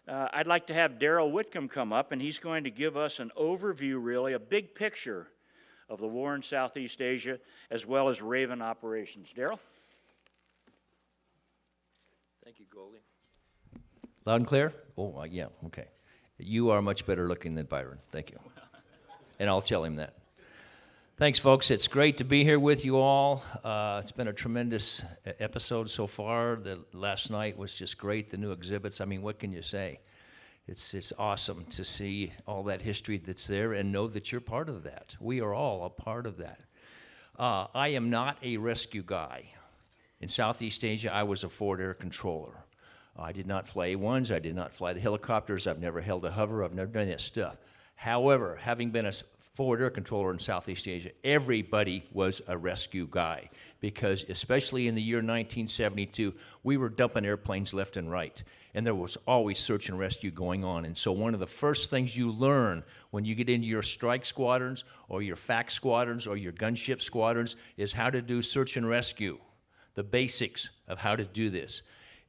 I'd like to have Darrel Whitcomb come up, and he's going to give us an overview, really, a big picture of the war in Southeast Asia, as well as Raven operations. Darrel? Thank you, Goldie. Loud and clear? Oh, yeah, okay. You are much better looking than Byron. Thank you. And I'll tell him that. Thanks, folks. It's great to be here with you all. It's been a tremendous episode so far. The last night was just great, the new exhibits. I mean, what can you say? It's awesome to see all that history that's there and know that you're part of that. We are all a part of that. I am not a rescue guy. In Southeast Asia, I was a forward air controller. I did not fly A-1s. I did not fly the helicopters. I've never held a hover. I've never done that stuff. However, having been a forward air controller in Southeast Asia, everybody was a rescue guy because especially in the year 1972, we were dumping airplanes left and right, and there was always search and rescue going on. And so one of the first things you learn when you get into your strike squadrons or your FAC squadrons or your gunship squadrons is how to do search and rescue, the basics of how to do this.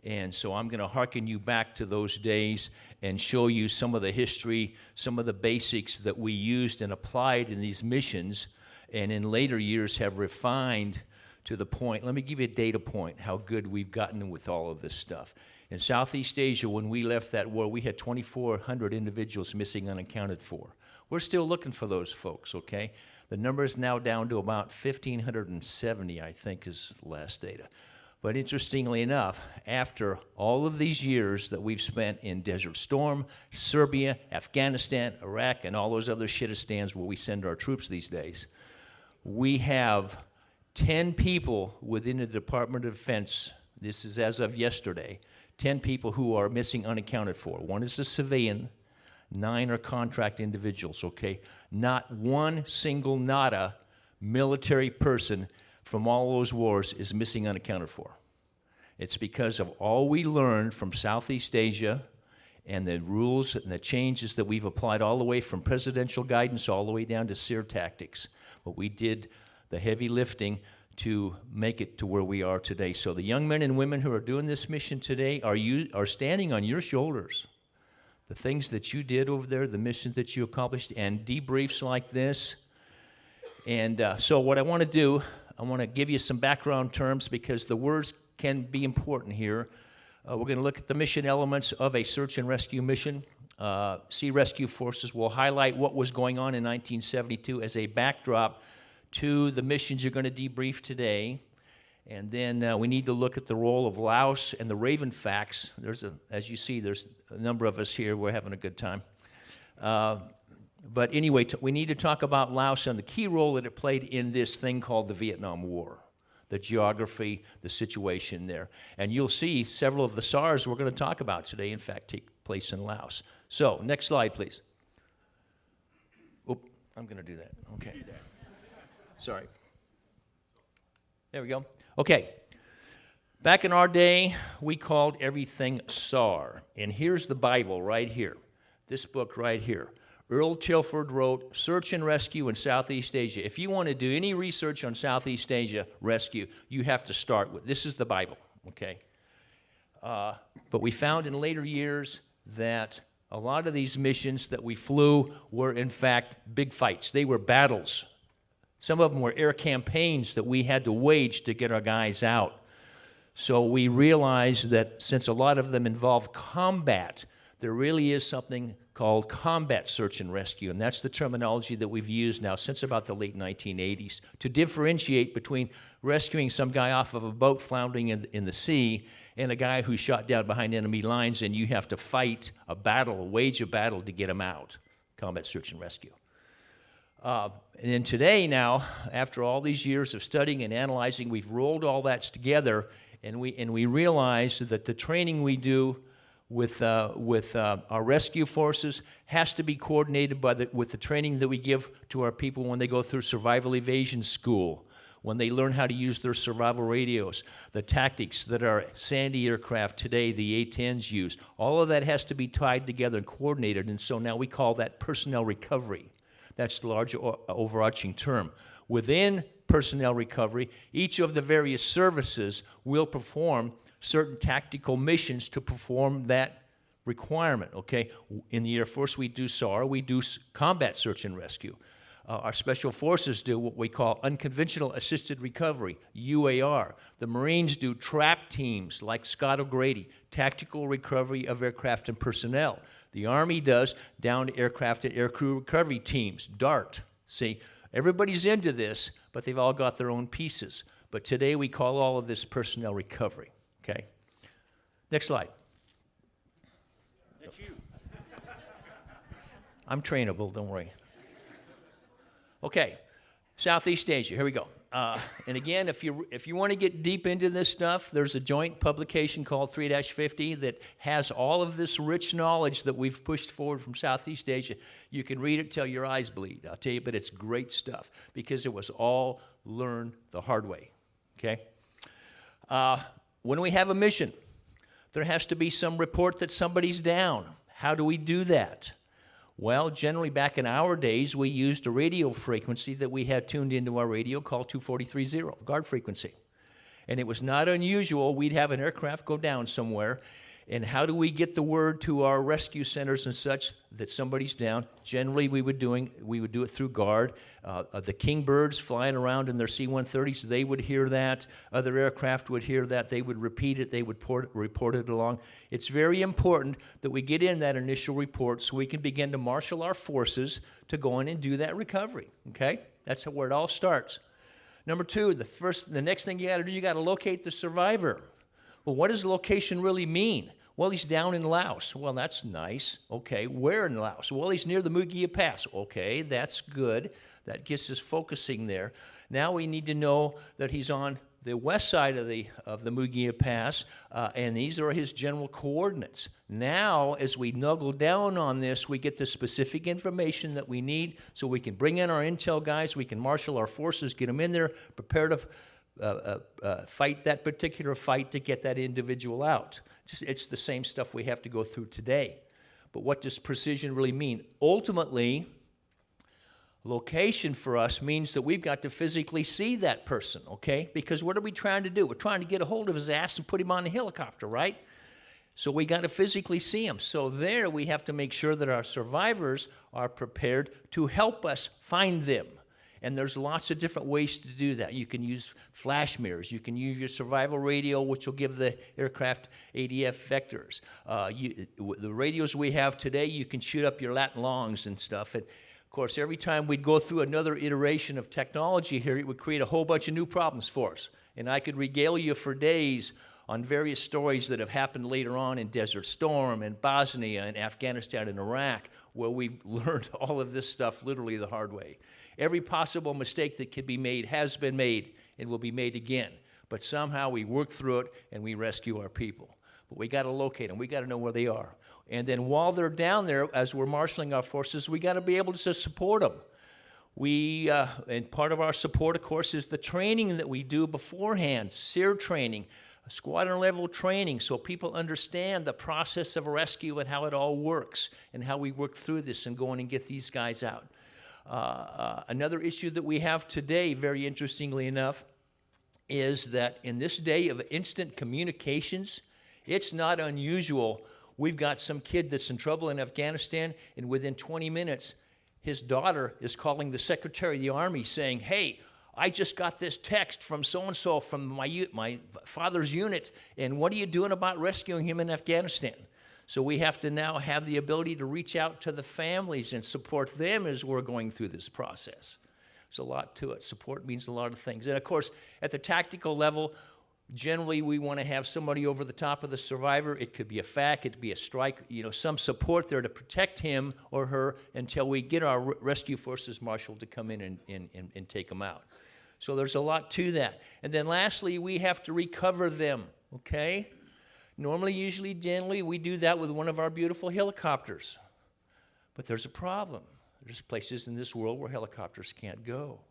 And so I'm going to hearken you back to those days and show you some of the history, some of the basics that we used and applied in these missions, and in later years have refined to the point. Let me give you a data point, how good we've gotten with all of this stuff. In Southeast Asia, when we left that war, we had 2,400 individuals missing unaccounted for. We're still looking for those folks, okay? The number is now down to about 1,570, I think, is the last data. But interestingly enough, after all of these years that we've spent in Desert Storm, Serbia, Afghanistan, Iraq, and all those other shitistans where we send our troops these days, we have 10 people within the Department of Defense, this is as of yesterday, 10 people who are missing unaccounted for. One is a civilian, 9 are contract individuals, okay? Not one single nada military person from all those wars is missing unaccounted for. It's because of all we learned from Southeast Asia and the rules and the changes that we've applied all the way from presidential guidance all the way down to SEER tactics. But we did the heavy lifting to make it to where we are today. So the young men and women who are doing this mission today are standing on your shoulders. The things that you did over there, the missions that you accomplished, and debriefs like this. And so what I want to do, I want to give you some background terms because the words can be important here. We're going to look at the mission elements of a search and rescue mission. Sea Rescue Forces will highlight what was going on in 1972 as a backdrop to the missions you're going to debrief today. And then we need to look at the role of Laos and the Raven facts. As you see, there's a number of us here. We're having a good time. But anyway, we need to talk about Laos and the key role that it played in this thing called the Vietnam War, the geography, the situation there. And you'll see several of the SARs we're going to talk about today, in fact, take place in Laos. So, next slide, please. Oop, I'm going to do that. Okay. Sorry. There we go. Okay. Back in our day, we called everything SAR. And here's the Bible right here, this book right here. Earl Tilford wrote Search and Rescue in Southeast Asia. If you want to do any research on Southeast Asia rescue, you have to start with, this is the Bible, okay? But we found in later years that a lot of these missions that we flew were, in fact, big fights. They were battles. Some of them were air campaigns that we had to wage to get our guys out. So we realized that since a lot of them involve combat, there really is something called combat search and rescue, and that's the terminology that we've used now since about the late 1980s to differentiate between rescuing some guy off of a boat floundering in the sea and a guy who's shot down behind enemy lines and you have to fight a battle, wage a battle to get him out. Combat search and rescue. And then today now, after all these years of studying and analyzing, we've rolled all that together and we realize that the training we do with our rescue forces has to be coordinated with the training that we give to our people when they go through survival evasion school, when they learn how to use their survival radios, the tactics that our Sandy aircraft today, the A-10s, use. All of that has to be tied together and coordinated, and so now we call that personnel recovery. That's the larger overarching term. Within personnel recovery, each of the various services will perform certain tactical missions to perform that requirement, okay? In the Air Force, we do SAR, we do combat search and rescue. Our special forces do what we call unconventional assisted recovery, UAR. The Marines do trap teams like Scott O'Grady, tactical recovery of aircraft and personnel. The Army does downed aircraft and aircrew recovery teams, DART. See, everybody's into this, but they've all got their own pieces. But today we call all of this personnel recovery, okay? Next slide. That's you. I'm trainable, don't worry. Okay, Southeast Asia, here we go. And again, if you want to get deep into this stuff, there's a joint publication called 3-50 that has all of this rich knowledge that we've pushed forward from Southeast Asia. You can read it till your eyes bleed, I'll tell you, but it's great stuff because it was all learned the hard way, okay? When we have a mission, there has to be some report that somebody's down. How do we do that? Well, generally back in our days, we used a radio frequency that we had tuned into our radio called 243.0, guard frequency. And it was not unusual. We'd have an aircraft go down somewhere, and how do we get the word to our rescue centers and such that somebody's down? Generally, we would do it through guard. The Kingbirds flying around in their C-130s, they would hear that. Other aircraft would hear that. They would repeat it. They would report it along. It's very important that we get in that initial report so we can begin to marshal our forces to go in and do that recovery, okay? That's where it all starts. Number two, the next thing you got to do is you got to locate the survivor. Well, what does location really mean? Well, he's down in Laos. Well, that's nice. Okay, where in Laos? Well, he's near the Mugia Pass. Okay, that's good. That gets us focusing there. Now we need to know that he's on the west side of the Mugia Pass, and these are his general coordinates. Now, as we knuckle down on this, we get the specific information that we need so we can bring in our intel guys, we can marshal our forces, get them in there, prepare to fight that particular fight to get that individual out. It's the same stuff we have to go through today. But what does precision really mean? Ultimately, location for us means that we've got to physically see that person, okay? Because what are we trying to do? We're trying to get a hold of his ass and put him on a helicopter, right? So we got to physically see him. So there we have to make sure that our survivors are prepared to help us find them. And there's lots of different ways to do that. You can use flash mirrors. You can use your survival radio, which will give the aircraft ADF vectors. The radios we have today, you can shoot up your lat longs and stuff. And of course, every time we'd go through another iteration of technology here, it would create a whole bunch of new problems for us. And I could regale you for days on various stories that have happened later on in Desert Storm, and Bosnia, and Afghanistan, and Iraq, where we've learned all of this stuff literally the hard way. Every possible mistake that could be made has been made and will be made again. But somehow we work through it and we rescue our people. But we got to locate them. We got to know where they are. And then while they're down there, as we're marshaling our forces, we got to be able to support them. And part of our support, of course, is the training that we do beforehand, SEER training, squadron level training, so people understand the process of rescue and how it all works and how we work through this and go in and get these guys out. Another issue that we have today, very interestingly enough, is that in this day of instant communications, it's not unusual. We've got some kid that's in trouble in Afghanistan, and within 20 minutes, his daughter is calling the Secretary of the Army saying, hey, I just got this text from so-and-so from my father's unit, and what are you doing about rescuing him in Afghanistan? So we have to now have the ability to reach out to the families and support them as we're going through this process. There's a lot to it. Support means a lot of things. And, of course, at the tactical level, generally we want to have somebody over the top of the survivor. It could be a FAC, it could be a strike, some support there to protect him or her until we get our rescue forces marshaled to come in and take them out. So there's a lot to that. And then lastly, we have to recover them, okay? Normally, usually, generally, we do that with one of our beautiful helicopters. But there's a problem. There's places in this world where helicopters can't go.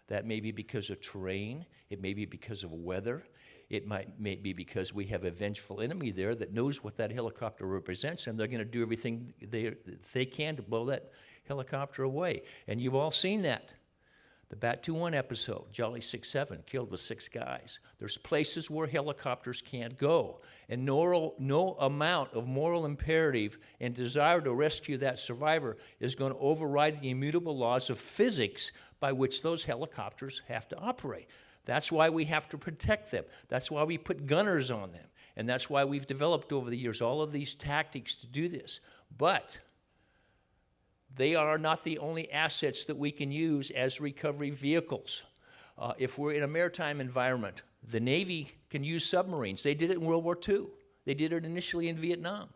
That may be because of terrain. It may be because of weather. It may be because we have a vengeful enemy there that knows what that helicopter represents, and they're going to do everything they can to blow that helicopter away. And you've all seen that. The Bat 2-1 episode, Jolly 6-7, killed with 6 guys. There's places where helicopters can't go. And no amount of moral imperative and desire to rescue that survivor is going to override the immutable laws of physics by which those helicopters have to operate. That's why we have to protect them. That's why we put gunners on them. And that's why we've developed over the years all of these tactics to do this. But they are not the only assets that we can use as recovery vehicles. If we're in a maritime environment, the Navy can use submarines. They did it in World War II. They did it initially in Vietnam.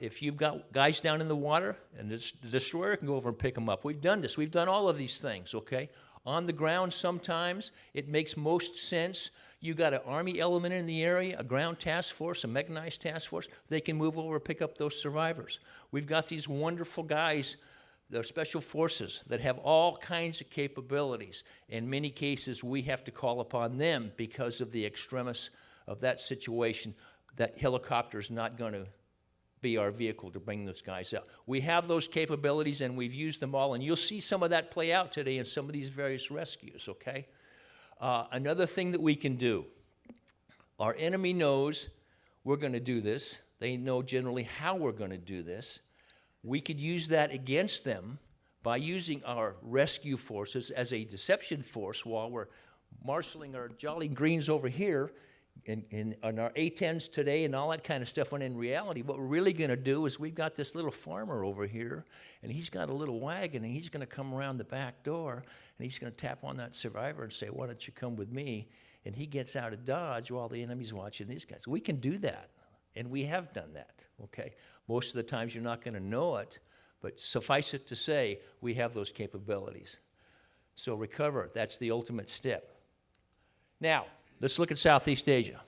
If you've got guys down in the water, and the destroyer can go over and pick them up. We've done this. We've done all of these things, okay? On the ground, sometimes it makes most sense. You got an Army element in the area, a ground task force, a mechanized task force. They can move over and pick up those survivors. We've got these wonderful guys, the special forces, that have all kinds of capabilities. In many cases, we have to call upon them because of the extremis of that situation. That helicopter is not going to be our vehicle to bring those guys out. We have those capabilities, and we've used them all, and you'll see some of that play out today in some of these various rescues, okay? Another thing that we can do, our enemy knows we're going to do this. They know generally how we're going to do this. We could use that against them by using our rescue forces as a deception force while we're marshaling our Jolly Greens over here and our A-10s today and all that kind of stuff, when in reality what we're really going to do is we've got this little farmer over here, and he's got a little wagon, and he's going to come around the back door, and he's going to tap on that survivor and say, why don't you come with me? And he gets out of Dodge while the enemy's watching these guys. We can do that, and we have done that, okay? Most of the times you're not going to know it, but suffice it to say, we have those capabilities. So recover, that's the ultimate step. Now, let's look at Southeast Asia.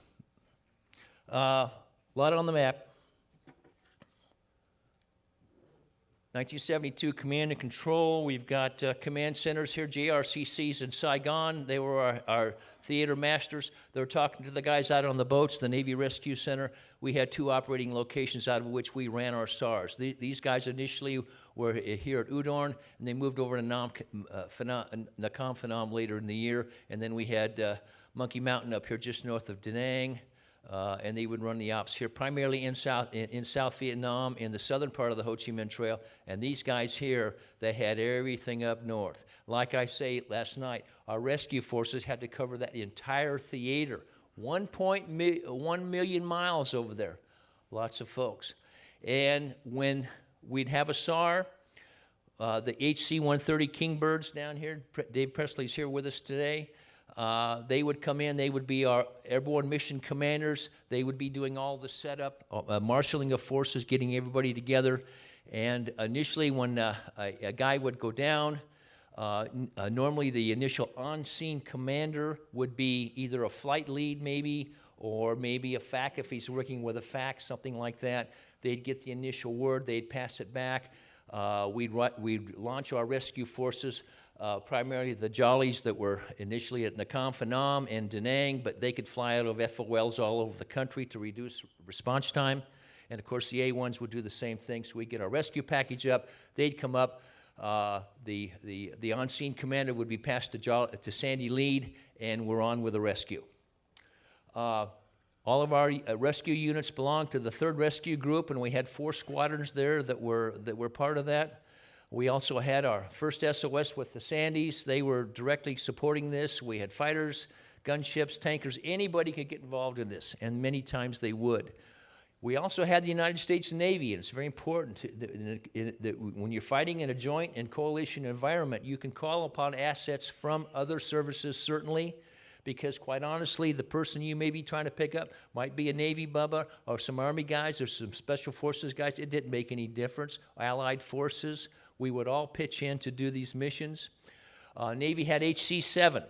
A lot on the map. 1972, command and control. We've got command centers here, JRCCs in Saigon. They were our theater masters. They were talking to the guys out on the boats, the Navy Rescue Center. We had 2 operating locations out of which we ran our SARs. These guys initially were here at Udorn, and they moved over to Nakhon Phanom later in the year. And then we had Monkey Mountain up here just north of Da Nang. And they would run the ops here, primarily in South Vietnam, in the southern part of the Ho Chi Minh Trail. And these guys here, they had everything up north. Like I say last night, our rescue forces had to cover that entire theater, 1.1 million miles over there. Lots of folks. And when we'd have a SAR, the HC-130 Kingbirds down here, Dave Presley's here with us today. They would come in, they would be our airborne mission commanders. They would be doing all the setup, marshaling of forces, getting everybody together. And initially when a guy would go down, normally the initial on-scene commander would be either a flight lead maybe, or maybe a FAC if he's working with a FAC, something like that. They'd get the initial word, they'd pass it back. We'd launch our rescue forces. Primarily the Jollies that were initially at Nakhon Phanom and Da Nang, but they could fly out of FOLs all over the country to reduce response time. And of course the A1s would do the same thing, so we'd get our rescue package up, they'd come up, the on-scene commander would be passed to Sandy Lead, and we're on with the rescue. All of our rescue units belong to the 3rd Rescue Group, and we had 4 squadrons there that were part of that. We also had our first SOS with the Sandys. They were directly supporting this. We had fighters, gunships, tankers. Anybody could get involved in this, and many times they would. We also had the United States Navy, and it's very important that when you're fighting in a joint and coalition environment, you can call upon assets from other services, certainly, because quite honestly, the person you may be trying to pick up might be a Navy bubba or some Army guys or some Special Forces guys. It didn't make any difference. Allied forces. We would all pitch in to do these missions. Navy had HC-7,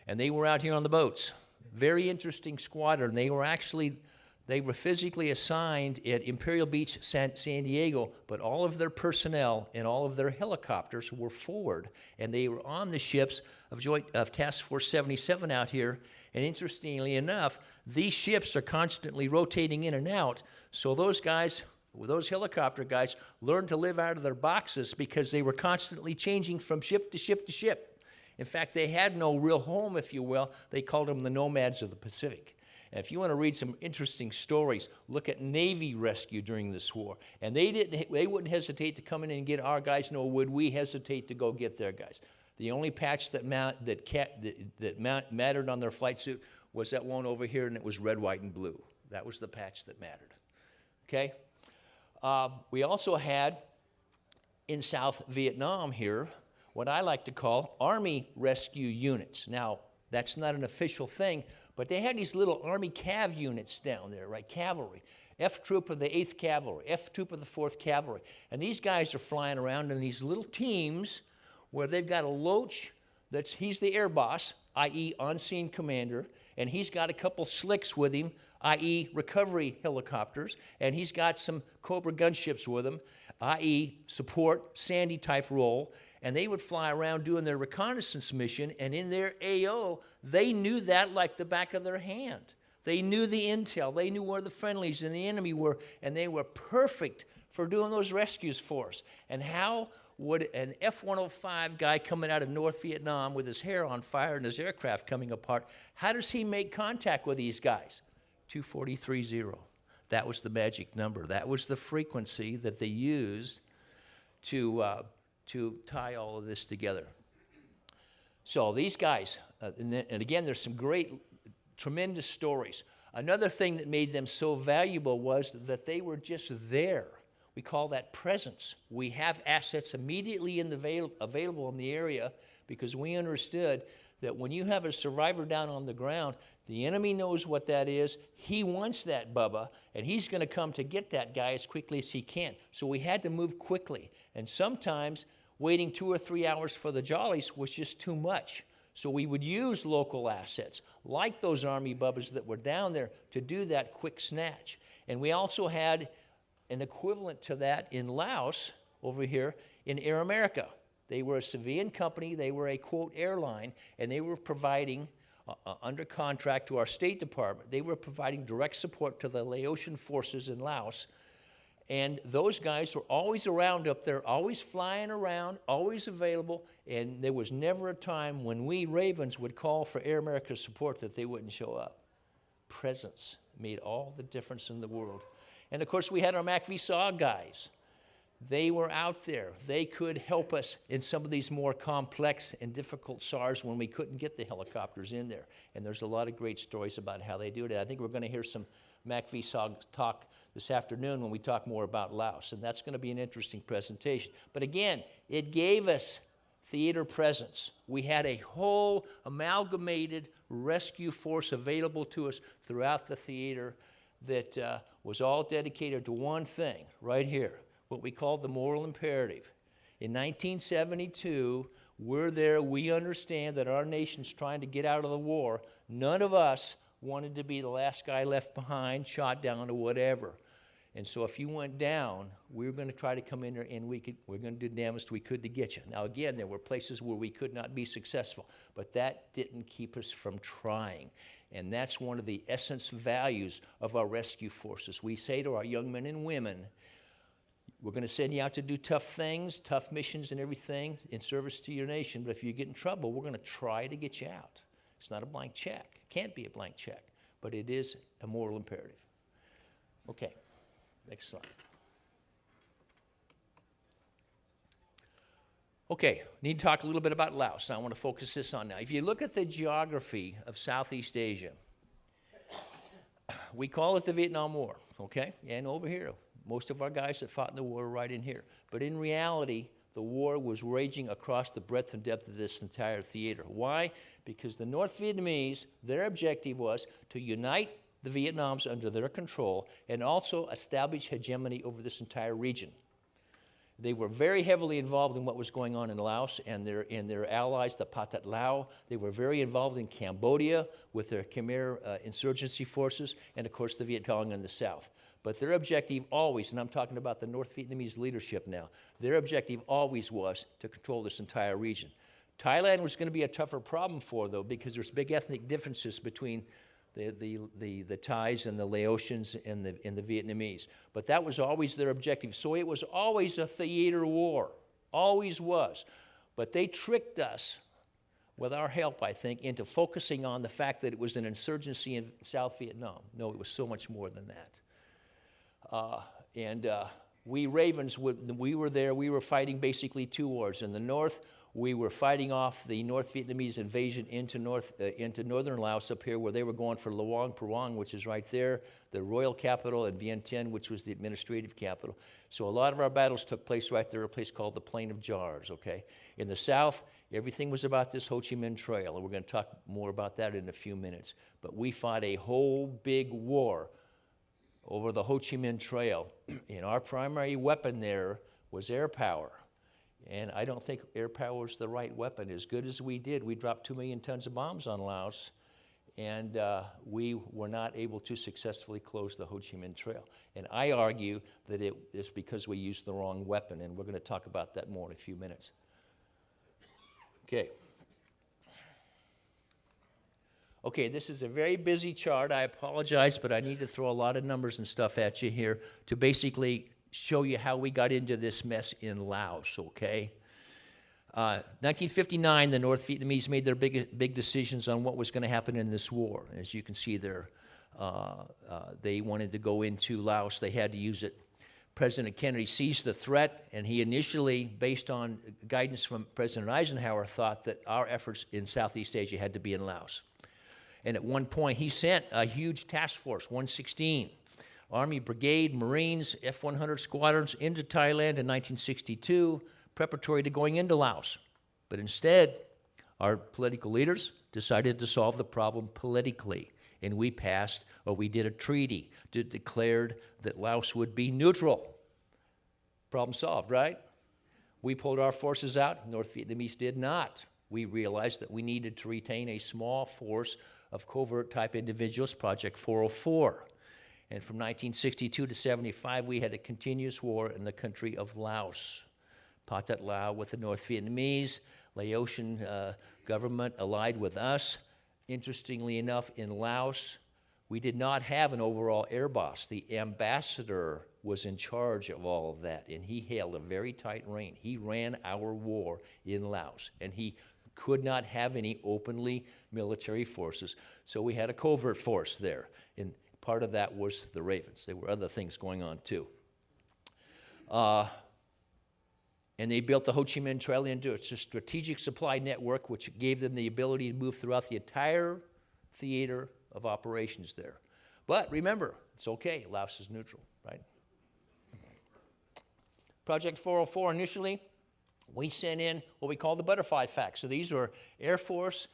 and they were out here on the boats. Very interesting squadron. They were physically assigned at Imperial Beach, San Diego, but all of their personnel and all of their helicopters were forward, and they were on the ships of Task Force 77 out here. And interestingly enough, these ships are constantly rotating in and out, so those guys Well, those helicopter guys learned to live out of their boxes because they were constantly changing from ship to ship to ship. In fact, they had no real home, if you will. They called them the nomads of the Pacific. And if you want to read some interesting stories, look at Navy rescue during this war. And they wouldn't hesitate to come in and get our guys, nor would we hesitate to go get their guys. The only patch that mattered on their flight suit was that one over here, and it was red, white, and blue. That was the patch that mattered. Okay? We also had, in South Vietnam here, what I like to call Army rescue units. Now, that's not an official thing, but they had these little Army Cav units down there, right? Cavalry. F Troop of the 8th Cavalry, F Troop of the 4th Cavalry. And these guys are flying around in these little teams where they've got a Loach, he's the air boss, i.e. on-scene commander, and he's got a couple slicks with him, i.e. recovery helicopters, and he's got some Cobra gunships with him, i.e. support, Sandy-type role, and they would fly around doing their reconnaissance mission, and in their AO, they knew that like the back of their hand. They knew the intel. They knew where the friendlies and the enemy were, and they were perfect for doing those rescues for us. And how would an F-105 guy coming out of North Vietnam with his hair on fire and his aircraft coming apart, how does he make contact with these guys? 243.0. That was the magic number. That was the frequency that they used to tie all of this together. So these guys, and again, there's some tremendous stories. Another thing that made them so valuable was that they were just there. We call that presence. We have assets immediately available in the area because we understood that when you have a survivor down on the ground, the enemy knows what that is. He wants that Bubba, and he's going to come to get that guy as quickly as he can. So we had to move quickly. And sometimes waiting 2 or 3 hours for the Jollies was just too much. So we would use local assets, like those Army Bubbas that were down there, to do that quick snatch. And we also had an equivalent to that in Laos, over here, in Air America. They were a civilian company, they were a, quote, airline, and they were providing, under contract to our State Department, they were providing direct support to the Laotian forces in Laos. And those guys were always around up there, always flying around, always available, and there was never a time when we Ravens would call for Air America support that they wouldn't show up. Presence made all the difference in the world. And of course, we had our MACV-SAW guys. They were out there. They could help us in some of these more complex and difficult SARs when we couldn't get the helicopters in there. And there's a lot of great stories about how they do it. I think we're going to hear some MACV-SAW talk this afternoon when we talk more about Laos, and that's going to be an interesting presentation. But again, it gave us theater presence. We had a whole amalgamated rescue force available to us throughout the theater that was all dedicated to one thing right here, what we called the moral imperative. In 1972, we're there, we understand that our nation's trying to get out of the war. None of us wanted to be the last guy left behind, shot down or whatever. And so if you went down, we were going to try to come in there and we're going to do the damnest we could to get you. Now again, there were places where we could not be successful, but that didn't keep us from trying. And that's one of the essence values of our rescue forces. We say to our young men and women, we're going to send you out to do tough things, tough missions and everything in service to your nation, but if you get in trouble, we're going to try to get you out. It's not a blank check. It can't be a blank check, but it is a moral imperative. Okay, next slide. Okay, need to talk a little bit about Laos. Now I want to focus this on now. If you look at the geography of Southeast Asia, we call it the Vietnam War, okay? And over here, most of our guys that fought in the war are right in here. But in reality, the war was raging across the breadth and depth of this entire theater. Why? Because the North Vietnamese, their objective was to unite the Vietnams under their control and also establish hegemony over this entire region. They were very heavily involved in what was going on in Laos and their allies, the Pathet Lao. They were very involved in Cambodia with their Khmer insurgency forces, and of course the Viet Cong in the south. But their objective always, and I'm talking about the North Vietnamese leadership now, their objective always was to control this entire region. Thailand was going to be a tougher problem for, though, because there's big ethnic differences between the Thais and the Laotians and the Vietnamese. But that was always their objective. So it was always a theater war, always was. But they tricked us, with our help, I think, into focusing on the fact that it was an insurgency in South Vietnam. No, it was so much more than that. We Ravens, we were there, we were fighting basically two wars. In the north, we were fighting off the North Vietnamese invasion into northern Laos up here, where they were going for Luang Prabang, which is right there, the royal capital, and Vientiane, Thanh, which was the administrative capital. So a lot of our battles took place right there, a place called the Plain of Jars, okay? In the south, everything was about this Ho Chi Minh Trail, and we're going to talk more about that in a few minutes. But we fought a whole big war over the Ho Chi Minh Trail, and our primary weapon there was air power. And I don't think air power is the right weapon. As good as we did, we dropped 2 million tons of bombs on Laos, and we were not able to successfully close the Ho Chi Minh Trail. And I argue that it is because we used the wrong weapon, and we're going to talk about that more in a few minutes. Okay. Okay, this is a very busy chart. I apologize, but I need to throw a lot of numbers and stuff at you here to basically show you how we got into this mess in Laos, okay? 1959, the North Vietnamese made their big decisions on what was going to happen in this war. As you can see there, they wanted to go into Laos. They had to use it. President Kennedy seized the threat, and he initially, based on guidance from President Eisenhower, thought that our efforts in Southeast Asia had to be in Laos. And at one point, he sent a huge task force, 116, Army Brigade, Marines, F-100 squadrons into Thailand in 1962, preparatory to going into Laos. But instead, our political leaders decided to solve the problem politically, and we did a treaty that declared that Laos would be neutral. Problem solved, right? We pulled our forces out. North Vietnamese did not. We realized that we needed to retain a small force of covert-type individuals, Project 404. And from 1962 to 75, we had a continuous war in the country of Laos. Pathet Lao with the North Vietnamese, Laotian government allied with us. Interestingly enough, in Laos, we did not have an overall air boss. The ambassador was in charge of all of that, and he held a very tight rein. He ran our war in Laos, and he could not have any openly military forces. So we had a covert force there, and part of that was the Ravens. There were other things going on too. And they built the Ho Chi Minh Trail into a strategic supply network, which gave them the ability to move throughout the entire theater of operations there. But remember, it's okay, Laos is neutral, right? Project 404 initially, we sent in what we call the butterfly facts. So these were Air Force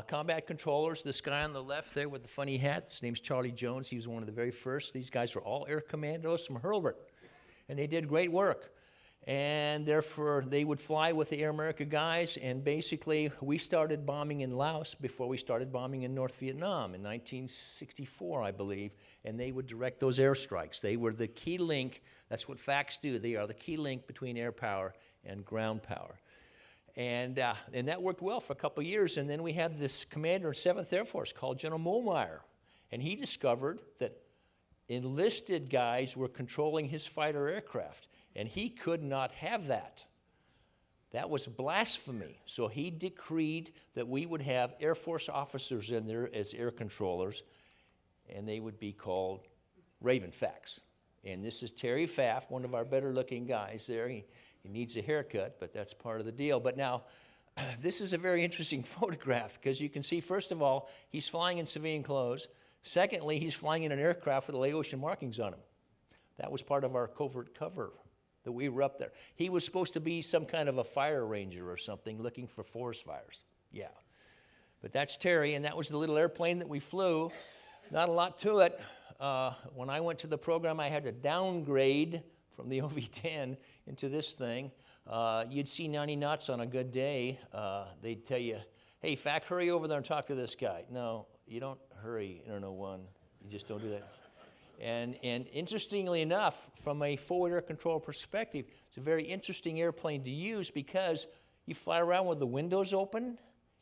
combat controllers. This guy on the left there with the funny hat, his name's Charlie Jones. He was one of the very first. These guys were all air commandos from Hurlburt, and they did great work. And therefore, they would fly with the Air America guys, and basically, we started bombing in Laos before we started bombing in North Vietnam in 1964, I believe, and they would direct those airstrikes. They were the key link. That's what facts do. They are the key link between air power and ground power. And that worked well for a couple of years, and then we had this commander of 7th Air Force called General Mohlmeyer, and he discovered that enlisted guys were controlling his fighter aircraft, and he could not have that. That was blasphemy. So he decreed that we would have Air Force officers in there as air controllers, and they would be called Raven Facts. And this is Terry Pfaff, one of our better-looking guys there. He needs a haircut, but that's part of the deal. But now, this is a very interesting photograph because you can see, first of all, he's flying in civilian clothes. Secondly, he's flying in an aircraft with Laotian markings on him. That was part of our covert cover that we were up there. He was supposed to be some kind of a fire ranger or something looking for forest fires. Yeah. But that's Terry, and that was the little airplane that we flew. Not a lot to it. When I went to the program, I had to downgrade from the OV-10 into this thing. You'd see 90 knots on a good day. They'd tell you, hey, Fack, hurry over there and talk to this guy. No, you don't hurry in an 01. You just don't do that. And interestingly enough, from a forward air control perspective, it's a very interesting airplane to use because you fly around with the windows open.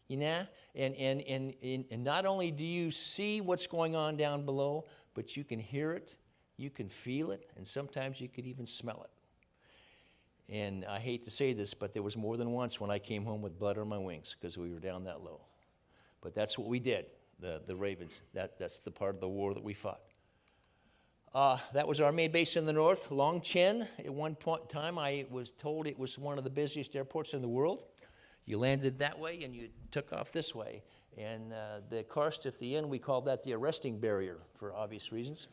You know? And not only do you see what's going on down below, but you can hear it, you can feel it, and sometimes you could even smell it. And I hate to say this, but there was more than once when I came home with blood on my wings because we were down that low. But that's what we did, the Ravens. That's the part of the war that we fought. That was our main base in the north, Long Chen. At one point in time, I was told it was one of the busiest airports in the world. You landed that way and you took off this way. And the karst at the end, we called that the arresting barrier for obvious reasons.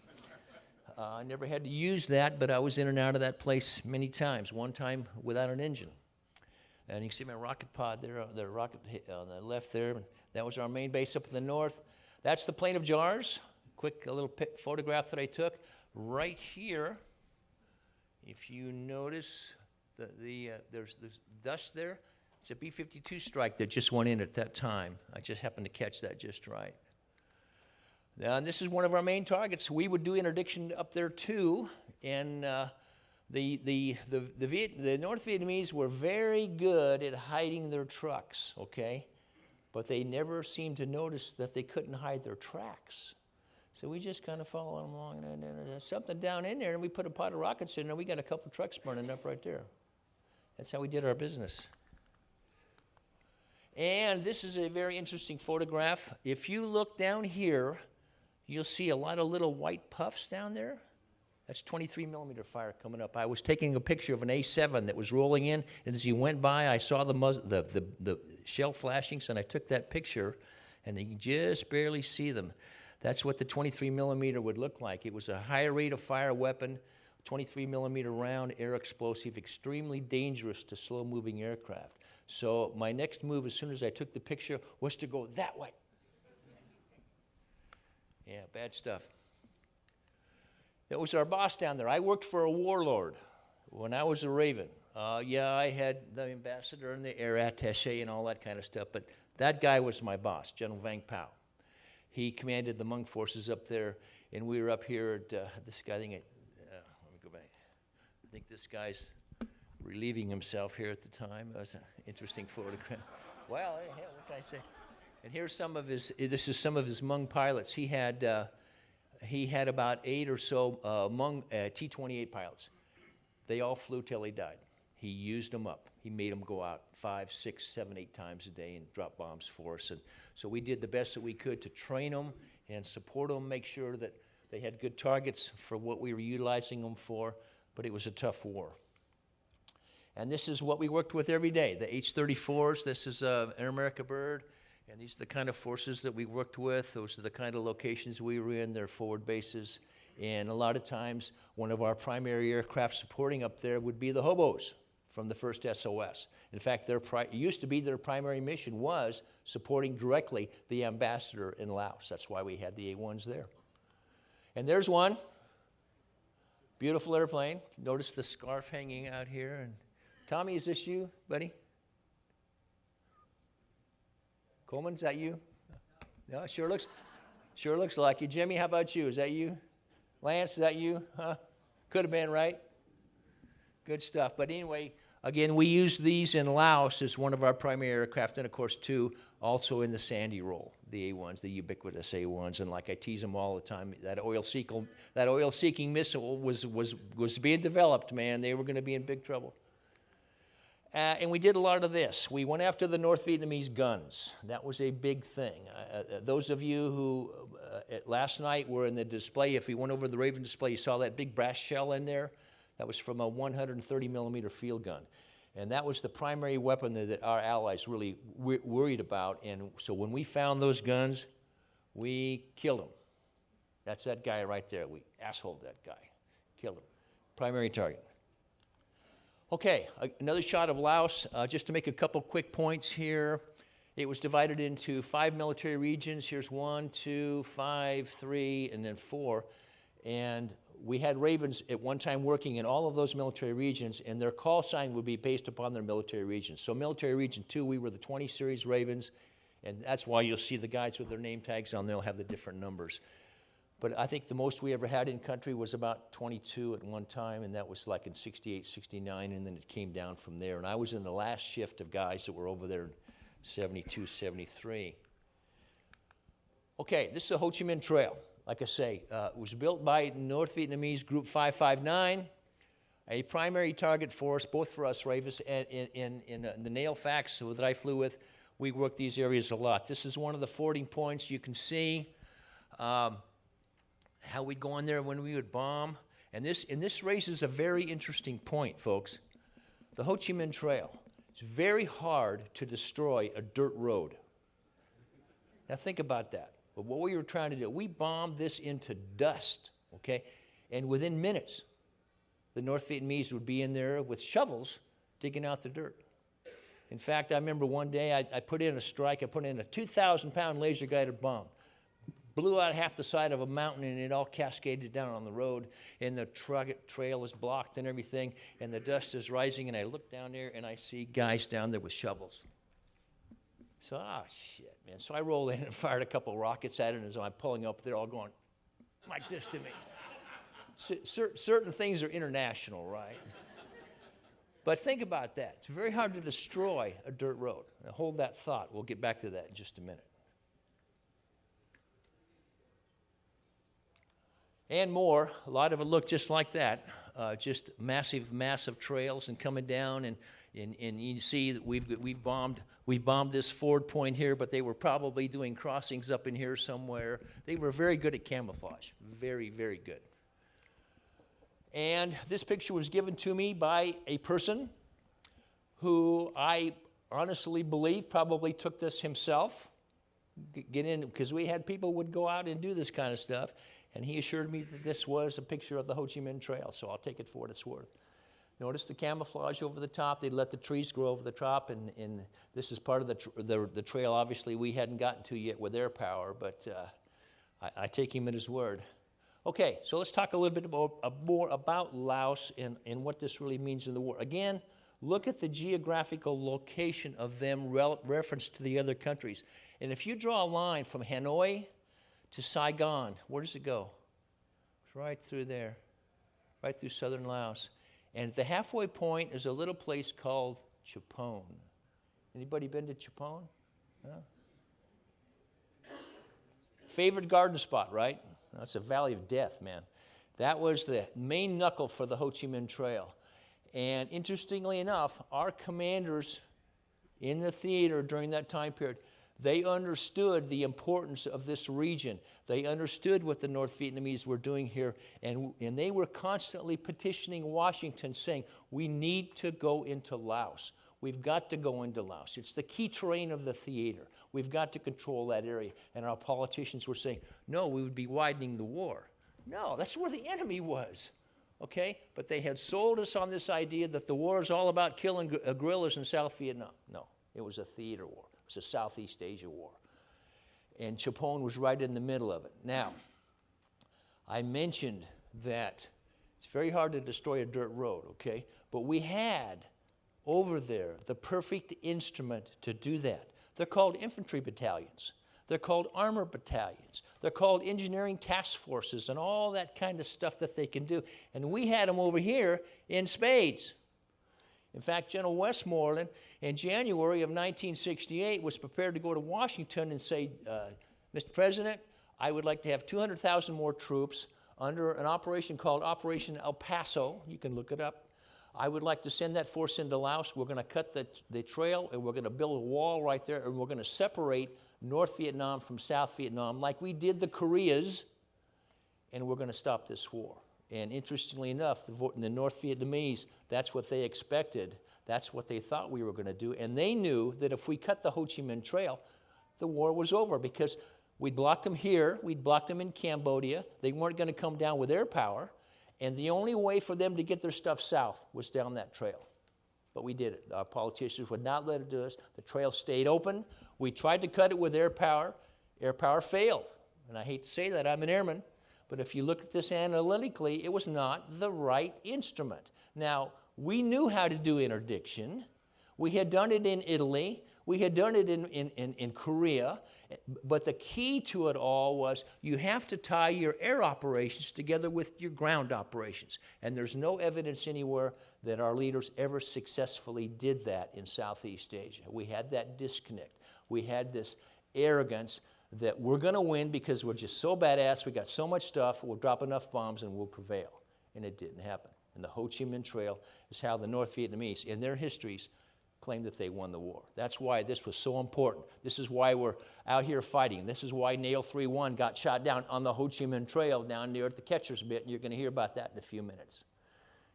I never had to use that, but I was in and out of that place many times, one time without an engine. And you can see my rocket pod there, the rocket on the left there. That was our main base up in the north. That's the Plain of Jars. A little photograph that I took. Right here, if you notice, there's dust there. It's a B-52 strike that just went in at that time. I just happened to catch that just right. Now, and this is one of our main targets. We would do interdiction up there too, and the North Vietnamese were very good at hiding their trucks, okay? But they never seemed to notice that they couldn't hide their tracks. So we just kind of follow them along, and there's something down in there, and we put a pot of rockets in there. We got a couple trucks burning up right there. That's how we did our business. And this is a very interesting photograph. If you look down here, you'll see a lot of little white puffs down there. That's 23 millimeter fire coming up. I was taking a picture of an A7 that was rolling in, and as he went by, I saw the shell flashings, and I took that picture, and you can just barely see them. That's what the 23 millimeter would look like. It was a higher rate of fire weapon, 23 millimeter round, air explosive, extremely dangerous to slow-moving aircraft. So my next move, as soon as I took the picture, was to go that way. Yeah, bad stuff. That was our boss down there. I worked for a warlord when I was a Raven. I had the ambassador and the air attaché and all that kind of stuff, but that guy was my boss, General Vang Pao. He commanded the Hmong forces up there, and we were up here at this guy. Let me go back. I think this guy's relieving himself here at the time. That was an interesting photograph. Well, hey, what can I say? And here's some of his. This is some of his Hmong pilots. He had about 8 or so Hmong T-28 pilots. They all flew till he died. He used them up. He made them go out 5, 6, 7, 8 times a day and drop bombs for us. And so we did the best that we could to train them and support them, make sure that they had good targets for what we were utilizing them for, but it was a tough war. And this is what we worked with every day, the H-34s. This is an Air America bird, and these are the kind of forces that we worked with. Those are the kind of locations we were in, their forward bases. And a lot of times, one of our primary aircraft supporting up there would be the hobos from the first SOS. In fact, it used to be their primary mission was supporting directly the ambassador in Laos. That's why we had the A-1s there. And there's one. Beautiful airplane. Notice the scarf hanging out here. And Tommy, is this you, buddy? Coleman, is that you? No, sure looks like you. Jimmy, how about you? Is that you? Lance, is that you? Huh? Could have been, right? Good stuff. But anyway, again, we used these in Laos as one of our primary aircraft, and of course, too, also in the Sandy role, the A-1s, the ubiquitous A-1s. And like I tease them all the time, that oil-seeking missile was being developed, man. They were going to be in big trouble. And we did a lot of this. We went after the North Vietnamese guns. That was a big thing. Those of you who last night were in the display, if you went over the Raven display, you saw that big brass shell in there. That was from a 130 millimeter field gun. And that was the primary weapon that our allies really worried about. And so when we found those guns, we killed them. That's that guy right there. We assholed that guy. Killed him. Primary target. Okay, another shot of Laos. Just to make a couple quick points here. It was divided into 5 military regions. Here's 1, 2, 5, 3, and then 4. And we had Ravens at one time working in all of those military regions, and their call sign would be based upon their military regions. So military region 2, we were the 20 series Ravens, and that's why you'll see the guys with their name tags on. They'll have the different numbers. But I think the most we ever had in country was about 22 at one time, and that was like in 68, 69, and then it came down from there. And I was in the last shift of guys that were over there 72, 73. Okay, this is the Ho Chi Minh Trail. Like I say, it was built by North Vietnamese Group 559, a primary target for us, both for us, Ravis, and in the nail facts that I flew with, we worked these areas a lot. This is one of the fording points. You can see how we'd go in there when we would bomb. And this raises a very interesting point, folks. The Ho Chi Minh Trail. It's very hard to destroy a dirt road. Now think about that. But what we were trying to do, we bombed this into dust, okay? And within minutes, the North Vietnamese would be in there with shovels digging out the dirt. In fact, I remember one day I put in a strike. I put in a 2,000-pound laser-guided bomb. Blew out half the side of a mountain, and it all cascaded down on the road, and the trail was blocked and everything, and the dust is rising, and I look down there, and I see guys down there with shovels. So, shit, man. So I rolled in and fired a couple rockets at it, and as I'm pulling up, they're all going like this to me. Certain things are international, right? But think about that. It's very hard to destroy a dirt road. Now, hold that thought. We'll get back to that in just a minute. And more. A lot of it looked just like that. Just massive trails and coming down, and you see that we've bombed this ford point here, but they were probably doing crossings up in here somewhere. They were very good at camouflage. Very, very good. And this picture was given to me by a person who I honestly believe probably took this himself. Get in, because we had people would go out and do this kind of stuff, and he assured me that this was a picture of the Ho Chi Minh Trail, so I'll take it for what it's worth. Notice the camouflage over the top. They let the trees grow over the top, and this is part of the trail, obviously, we hadn't gotten to yet with air power, but I take him at his word. Okay, so let's talk a little bit more about Laos and what this really means in the war. Again, look at the geographical location of them reference to the other countries. And if you draw a line from Hanoi to Saigon, where does it go? It's right through there, right through southern Laos. And at the halfway point is a little place called Chapone. Anybody been to Chapone? No? Favorite garden spot, right? That's a valley of death, man. That was the main knuckle for the Ho Chi Minh Trail. And interestingly enough, our commanders in the theater during that time period, they understood the importance of this region. They understood what the North Vietnamese were doing here, and they were constantly petitioning Washington saying, we need to go into Laos. We've got to go into Laos. It's the key terrain of the theater. We've got to control that area. And our politicians were saying, no, we would be widening the war. No, that's where the enemy was, okay? But they had sold us on this idea that the war is all about killing guerrillas in South Vietnam. No, it was a theater war. It was a Southeast Asia war. And Chapone was right in the middle of it. Now, I mentioned that it's very hard to destroy a dirt road, okay? But we had over there the perfect instrument to do that. They're called infantry battalions. They're called armor battalions. They're called engineering task forces and all that kind of stuff that they can do. And we had them over here in spades. In fact, General Westmoreland in January of 1968 was prepared to go to Washington and say, Mr. President, I would like to have 200,000 more troops under an operation called Operation El Paso. You can look it up. I would like to send that force into Laos. We're going to cut the trail, and we're going to build a wall right there, and we're going to separate North Vietnam from South Vietnam like we did the Koreas, and we're going to stop this war. And interestingly enough, the North Vietnamese, that's what they expected. That's what they thought we were going to do. And they knew that if we cut the Ho Chi Minh Trail, the war was over because we'd blocked them here. We'd blocked them in Cambodia. They weren't going to come down with air power. And the only way for them to get their stuff south was down that trail. But we did it. Our politicians would not let it do us. The trail stayed open. We tried to cut it with air power. Air power failed. And I hate to say that, I'm an airman. But if you look at this analytically, it was not the right instrument. Now, we knew how to do interdiction. We had done it in Italy. We had done it in Korea, but the key to it all was you have to tie your air operations together with your ground operations. And there's no evidence anywhere that our leaders ever successfully did that in Southeast Asia. We had that disconnect. We had this arrogance that we're going to win because we're just so badass, we got so much stuff, we'll drop enough bombs and we'll prevail. And it didn't happen. And the Ho Chi Minh Trail is how the North Vietnamese, in their histories, claimed that they won the war. That's why this was so important. This is why we're out here fighting. This is why Nail 3-1 got shot down on the Ho Chi Minh Trail down near at the Catcher's Mitt, and you're going to hear about that in a few minutes.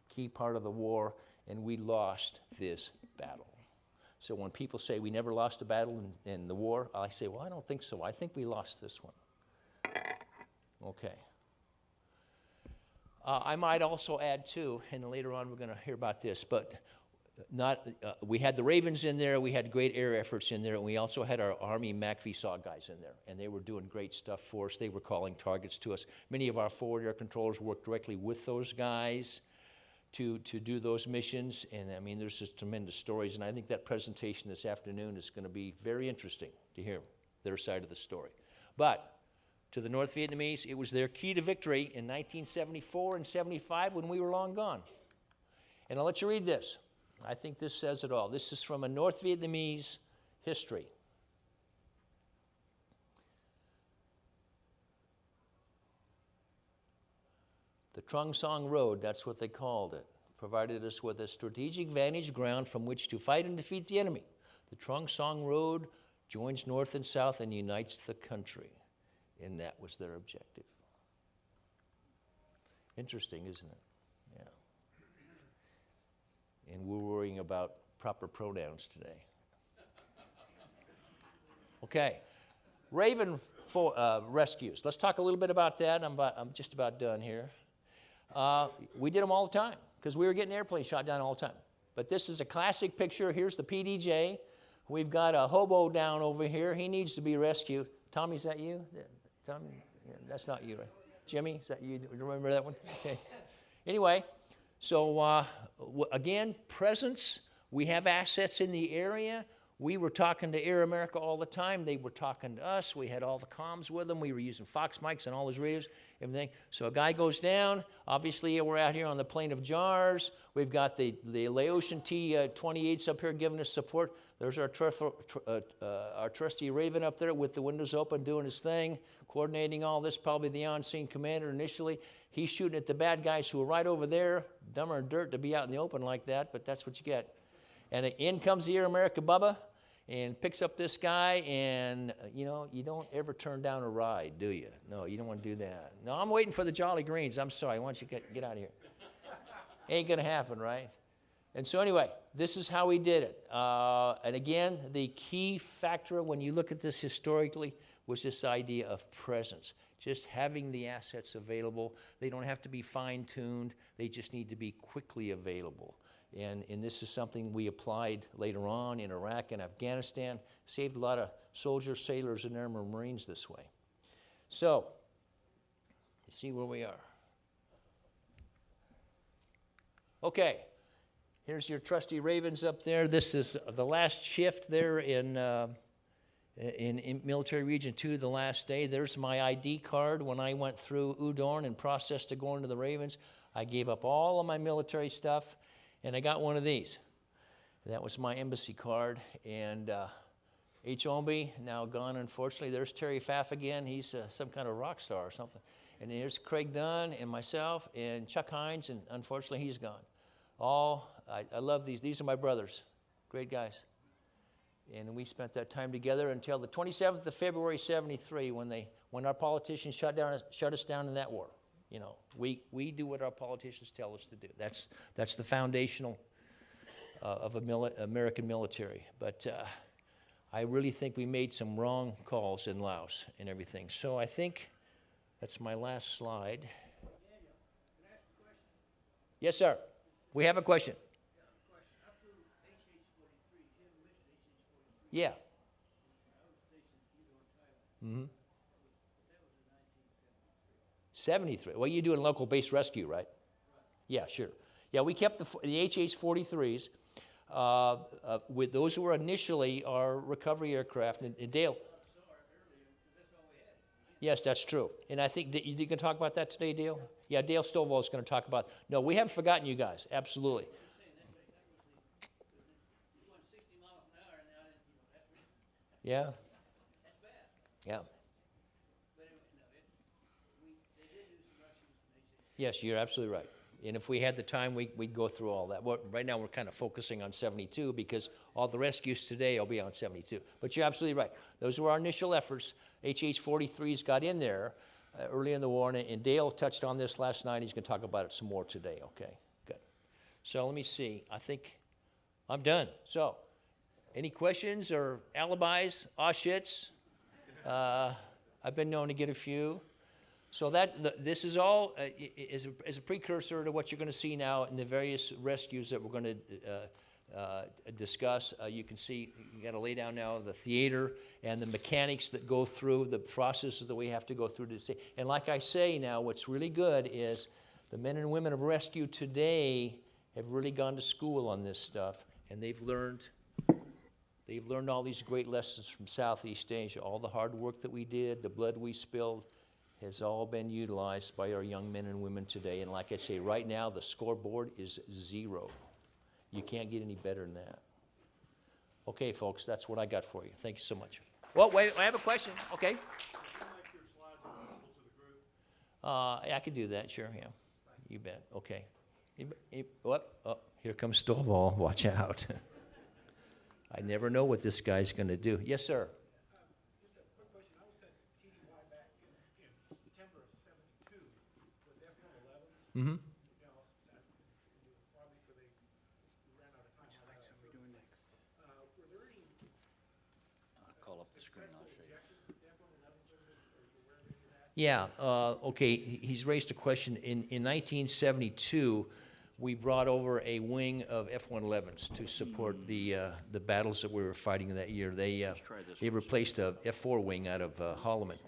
Key part of the war, and we lost this battle. So when people say we never lost a battle in the war, I say, well, I don't think so. I think we lost this one. Okay. I might also add, too, and later on we're going to hear about this, but we had the Ravens in there, we had great air efforts in there, and we also had our Army MACV-SAW guys in there, and they were doing great stuff for us. They were calling targets to us. Many of our forward air controllers worked directly with those guys to do those missions, and I mean, there's just tremendous stories, and I think that presentation this afternoon is going to be very interesting to hear their side of the story. But to the North Vietnamese, it was their key to victory in 1974 and 75 when we were long gone. And I'll let you read this. I think this says it all. This is from a North Vietnamese history. The Trung Song Road, that's what they called it, provided us with a strategic vantage ground from which to fight and defeat the enemy. The Trung Song Road joins North and South and unites the country. And that was their objective. Interesting, isn't it? Yeah. And we're worrying about proper pronouns today. Okay. Raven rescues. Let's talk a little bit about that. I'm just about done here. We did them all the time because we were getting airplanes shot down all the time. But this is a classic picture. Here's the PDJ. We've got a hobo down over here. He needs to be rescued. Tommy, is that you? Tommy? Yeah, that's not you, right? Jimmy, is that you? Remember that one? Okay. Anyway, so again, presence. We have assets in the area. We were talking to Air America all the time. They were talking to us. We had all the comms with them. We were using Fox mics and all those radios, everything. So a guy goes down. Obviously, we're out here on the plain of jars. We've got the Laotian T-28s up here giving us support. There's our trusty Raven up there with the windows open doing his thing, coordinating all this, probably the on-scene commander initially. He's shooting at the bad guys who are right over there. Dumber and dirt to be out in the open like that, but that's what you get. And in comes the Air America Bubba and picks up this guy, and, you know, you don't ever turn down a ride, do you? No, you don't want to do that. No, I'm waiting for the Jolly Greens. I'm sorry. Why don't you get out of here? Ain't going to happen, right? And so anyway, this is how we did it. And again, the key factor when you look at this historically was this idea of presence. Just having the assets available. They don't have to be fine-tuned. They just need to be quickly available. And this is something we applied later on in Iraq and Afghanistan. Saved a lot of soldiers, sailors, and airmen, Marines this way. So, you see where we are. Okay, here's your trusty Ravens up there. This is the last shift there in Military Region 2, the last day. There's my ID card when I went through Udorn and processed to go into the Ravens. I gave up all of my military stuff. And I got one of these. That was my embassy card. And H. Omby, now gone, unfortunately. There's Terry Pfaff again. He's some kind of rock star or something. And there's Craig Dunn and myself and Chuck Hines, and unfortunately he's gone. I love these. These are my brothers. Great guys. And we spent that time together until the 27th of February, 73, when our politicians shut us down in that war. You know, we do what our politicians tell us to do. That's the foundational of American military. But I really think we made some wrong calls in Laos and everything. So I think that's my last slide. Daniel, can I ask a question? Yes, sir. We have a question. Yeah, a question. Up to HH-43, you haven't mentioned HH-43. Yeah. I was stationed in Udon, Thailand. Mm-hmm. 73. Well, you're doing local base rescue, right? Yeah, sure. Yeah, we kept the HH-43s. With those were initially our recovery aircraft. And Dale. Yes, that's true. And I think that you can talk about that today, Dale? Yeah, Dale Stovall is going to talk about. No, we haven't forgotten you guys. Absolutely. Yeah. Yeah. Yes, you're absolutely right. And if we had the time, we'd go through all that. Right now, we're kind of focusing on 72 because all the rescues today will be on 72. But you're absolutely right. Those were our initial efforts. HH-43s got in there early in the war, and Dale touched on this last night. He's going to talk about it some more today. Okay, good. So let me see. I think I'm done. So any questions or alibis, shits? I've been known to get a few. So this is all as a precursor to what you're going to see now in the various rescues that we're going to discuss. You can see, you got to lay down now the theater and the mechanics that go through, the processes that we have to go through to see. And like I say now, what's really good is the men and women of rescue today have really gone to school on this stuff, and they've learned all these great lessons from Southeast Asia. All the hard work that we did, the blood we spilled, has all been utilized by our young men and women today. And like I say, right now, the scoreboard is 0. You can't get any better than that. Okay, folks, that's what I got for you. Thank you so much. Well, wait, I have a question. Okay. I could do that, sure, yeah. You bet. Okay. What? Oh, here comes Stovall. Watch out. I never know what this guy's going to do. Yes, sir. Mm-hmm. Call up the screen, I'll show you. Yeah, okay, he's raised a question. In 1972, we brought over a wing of F-111s to support the battles that we were fighting that year. They replaced a F-4 wing out of Holloman.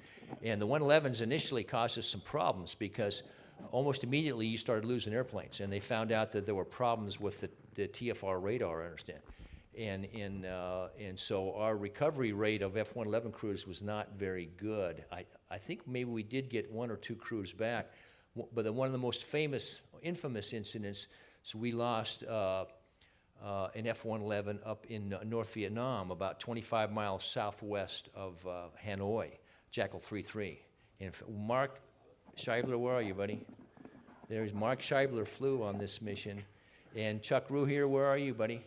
And the 111s initially caused us some problems because almost immediately you started losing airplanes, and they found out that there were problems with the TFR radar, I understand. And so our recovery rate of F-111 crews was not very good. I think maybe we did get 1 or 2 crews back, but one of the most infamous incidents, so we lost an F-111 up in North Vietnam, about 25 miles southwest of Hanoi, Jackal 3-3. And Mark Scheibler, where are you, buddy? There's Mark Scheibler flew on this mission. And Chuck Rue here, where are you, buddy?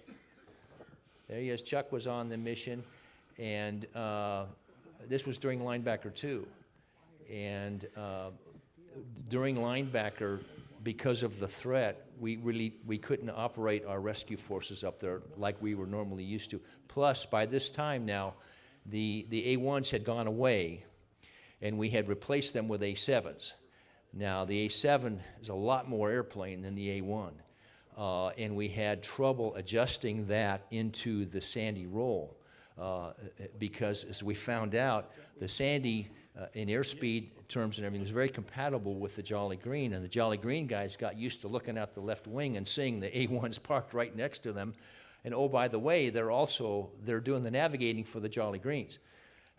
There he is. Chuck was on the mission. And this was during Linebacker 2. And during Linebacker, because of the threat, we couldn't operate our rescue forces up there like we were normally used to. Plus, by this time now, the A-1s had gone away, and we had replaced them with A-7s. Now, the A-7 is a lot more airplane than the A-1, and we had trouble adjusting that into the Sandy role because, as we found out, the Sandy, in airspeed terms and everything, was very compatible with the Jolly Green, and the Jolly Green guys got used to looking out the left wing and seeing the A-1s parked right next to them. And oh, by the way, they're doing the navigating for the Jolly Greens.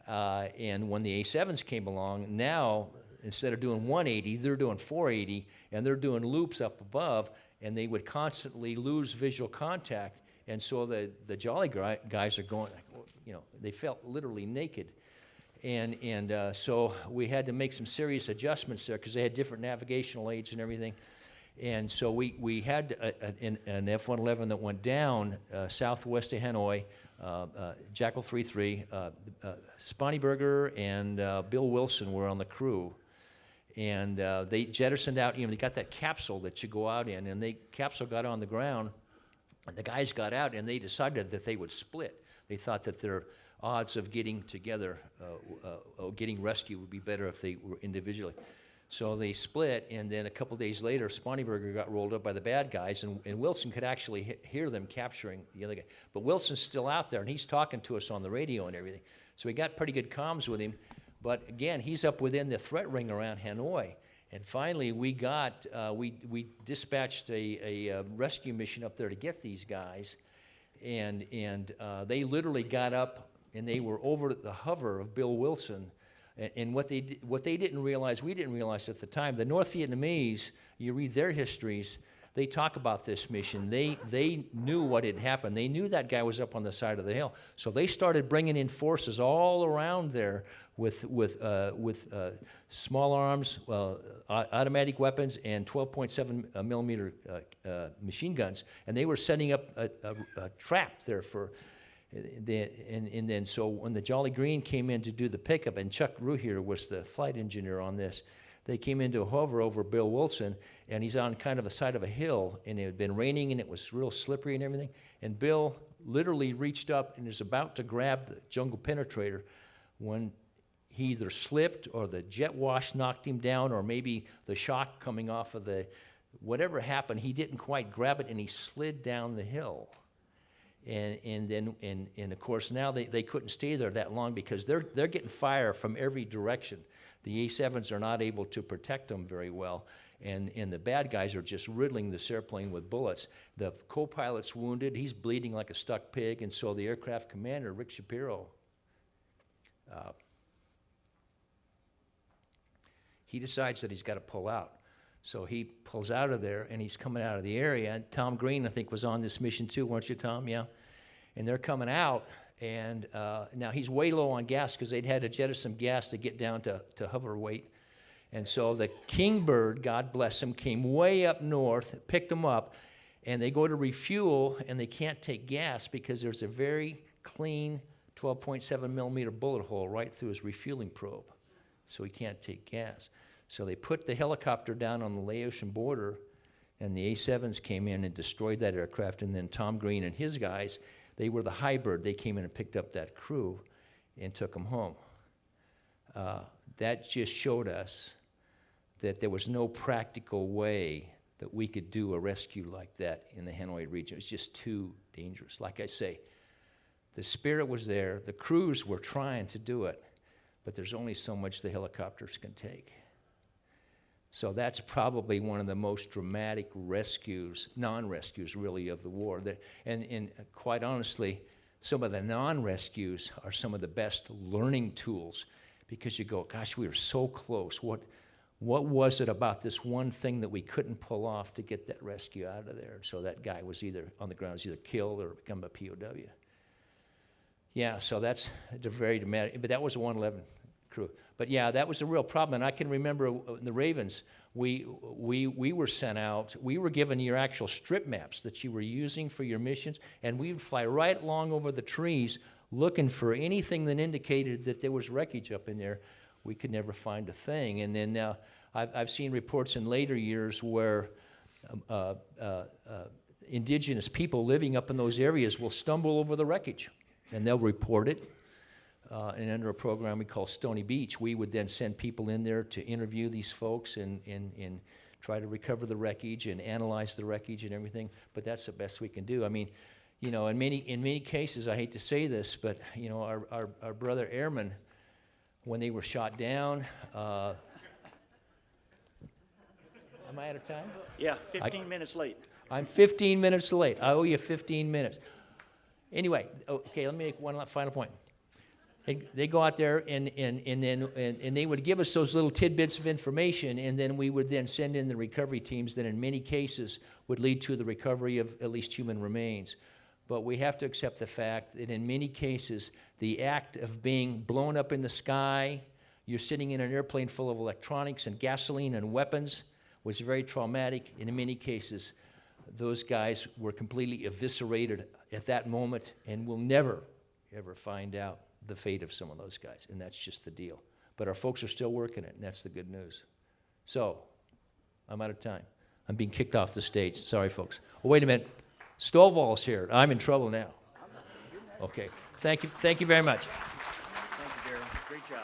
And when the A-7s came along, now, instead of doing 180, they're doing 480, and they're doing loops up above, and they would constantly lose visual contact. And so the Jolly guys are going, they felt literally naked. And so we had to make some serious adjustments there because they had different navigational aids and everything. And so we had an F-111 that went down southwest of Hanoi, Jackal 3-3. Sponnyberger and Bill Wilson were on the crew. And they jettisoned out, they got that capsule that you go out in, and the capsule got on the ground, and the guys got out, and they decided that they would split. They thought that their odds of getting together, getting rescued would be better if they were individually. So they split, and then a couple days later, Sponnyberger got rolled up by the bad guys, and Wilson could actually hear them capturing the other guy. But Wilson's still out there, and he's talking to us on the radio and everything. So we got pretty good comms with him. But again, he's up within the threat ring around Hanoi. And finally, we dispatched a rescue mission up there to get these guys. they literally got up and they were over the hover of Bill Wilson. And what they didn't realize, we didn't realize at the time, the North Vietnamese, you read their histories, they talk about this mission. They knew what had happened. They knew that guy was up on the side of the hill. So they started bringing in forces all around there with small arms, automatic weapons, and 12.7 millimeter machine guns. And they were setting up a trap there for. And then so when the Jolly Green came in to do the pickup, and Chuck Ruhier was the flight engineer on this, they came into a hover over Bill Wilson, and he's on kind of the side of a hill, and it had been raining, and it was real slippery and everything. And Bill literally reached up and is about to grab the jungle penetrator when he either slipped or the jet wash knocked him down, or maybe the shock coming off of the, whatever happened, he didn't quite grab it, and he slid down the hill. And of course now they couldn't stay there that long because they're getting fire from every direction. The A-7s are not able to protect them very well, and the bad guys are just riddling this airplane with bullets. The co-pilot's wounded; he's bleeding like a stuck pig, and so the aircraft commander, Rick Shapiro, he decides that he's got to pull out. So he pulls out of there, and he's coming out of the area. And Tom Green, I think, was on this mission too, weren't you, Tom? Yeah. And they're coming out, and now he's way low on gas because they'd had to jettison gas to get down to hover weight. And so the Kingbird, God bless him, came way up north, picked them up, and they go to refuel, and they can't take gas because there's a very clean 12.7 millimeter bullet hole right through his refueling probe. So he can't take gas. So they put the helicopter down on the Laotian border, and the A-7s came in and destroyed that aircraft, and then Tom Green and his guys, they were the hybrid. They came in and picked up that crew and took them home. That just showed us that there was no practical way that we could do a rescue like that in the Hanoi region. It was just too dangerous. Like I say, the spirit was there. The crews were trying to do it, but there's only so much the helicopters can take. So that's probably one of the most dramatic rescues, non-rescues really, of the war. And quite honestly, some of the non-rescues are some of the best learning tools, because you go, gosh, we were so close. What was it about this one thing that we couldn't pull off to get that rescue out of there? So that guy was either on the ground, was either killed or become a POW. Yeah, so that's very dramatic. But that was a 111 crew. But yeah, that was a real problem. And I can remember in the Ravens, we were sent out. We were given your actual strip maps that you were using for your missions, and we would fly right along over the trees looking for anything that indicated that there was wreckage up in there. We could never find a thing. And then I've seen reports in later years where indigenous people living up in those areas will stumble over the wreckage, and they'll report it. And under a program we call Stony Beach, we would then send people in there to interview these folks and try to recover the wreckage and analyze the wreckage and everything. But that's the best we can do. I mean, you know, in many cases, I hate to say this, but you know, our brother airmen, when they were shot down. Am I out of time? Yeah, 15 minutes late. I'm 15 minutes late. I owe you 15 minutes. Anyway, okay, let me make one final point. They go out there and they would give us those little tidbits of information, and then we would then send in the recovery teams that in many cases would lead to the recovery of at least human remains. But we have to accept the fact that in many cases, the act of being blown up in the sky, you're sitting in an airplane full of electronics and gasoline and weapons, was very traumatic. And in many cases, those guys were completely eviscerated at that moment, and we'll never, ever find out the fate of some of those guys, and that's just the deal. But our folks are still working it, and that's the good news. So, I'm out of time. I'm being kicked off the stage. Sorry, folks. Oh, wait a minute. Stovall's here. I'm in trouble now. Okay. Thank you very much. Thank you, Darrel. Great job.